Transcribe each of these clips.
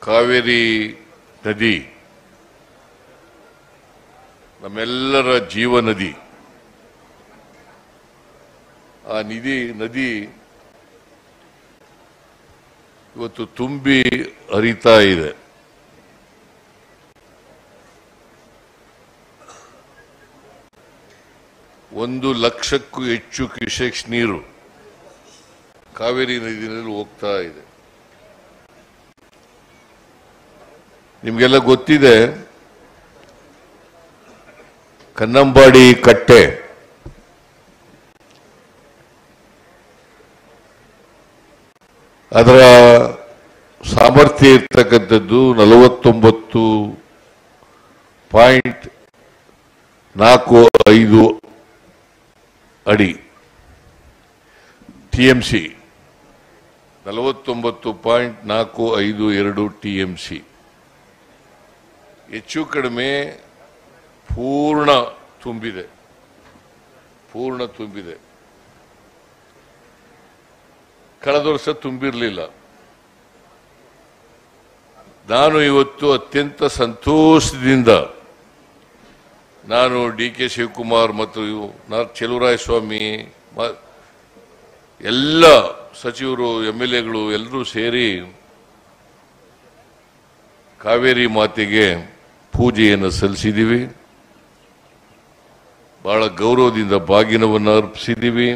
ಕಾವೇರಿ ನದಿ ನಮ್ಮೆಲ್ಲರ ಜೀವ ನದಿ. ಆ ನದಿ ಇವತ್ತು ತುಂಬಿ ಹರಿತಾ ಇದೆ. ಒಂದು ಲಕ್ಷಕ್ಕೂ ಹೆಚ್ಚು ಕ್ಯೂಸೆಕ್ಸ್ ನೀರು ಕಾವೇರಿ ನದಿಯಲ್ಲಿ ಹೋಗ್ತಾ ಇದೆ. ನಿಮಗೆಲ್ಲ ಗೊತ್ತಿದೆ, ಕನ್ನಂಬಾಡಿ ಕಟ್ಟೆ ಅದರ ಸಾಮರ್ಥ್ಯ ಇರ್ತಕ್ಕಂಥದ್ದು 49.45 ಅಡಿ ಟಿಎಂಸಿ, 49.452 ಟಿಎಂಸಿ. ಹೆಚ್ಚು ಕಡಿಮೆ ಪೂರ್ಣ ತುಂಬಿದೆ. ಕಳೆದ ವರ್ಷ ತುಂಬಿರಲಿಲ್ಲ. ನಾನು ಇವತ್ತು ಅತ್ಯಂತ ಸಂತೋಷದಿಂದ ನಾನು ಡಿ.ಕೆ. ಶಿವಕುಮಾರ್ ಮತ್ತು ಚೆಲುವರಾಯಸ್ವಾಮಿ ಎಲ್ಲ ಸಚಿವರು MLAಗಳು ಎಲ್ಲರೂ ಸೇರಿ ಕಾವೇರಿ ಮಾತೆಗೆ ಪೂಜೆಯನ್ನು ಸಲ್ಲಿಸಿದ್ದೀವಿ. ಬಹಳ ಗೌರವದಿಂದ ಬಾಗಿನವನ್ನು ಅರ್ಪಿಸಿದ್ದೀವಿ.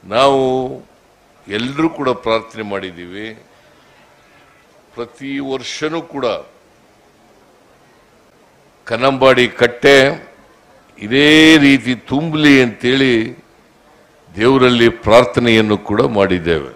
ನಾವು ಎಲ್ಲರೂ ಕೂಡ ಪ್ರಾರ್ಥನೆ ಮಾಡಿದ್ದೀವಿ. ಪ್ರತಿ ವರ್ಷನೂ ಕೂಡ ಕನ್ನಂಬಾಡಿ ಕಟ್ಟೆ ಇದೇ ರೀತಿ ತುಂಬಲಿ ಅಂತೇಳಿ ದೇವರಲ್ಲಿ ಪ್ರಾರ್ಥನೆಯನ್ನು ಕೂಡ ಮಾಡಿದ್ದೇವೆ.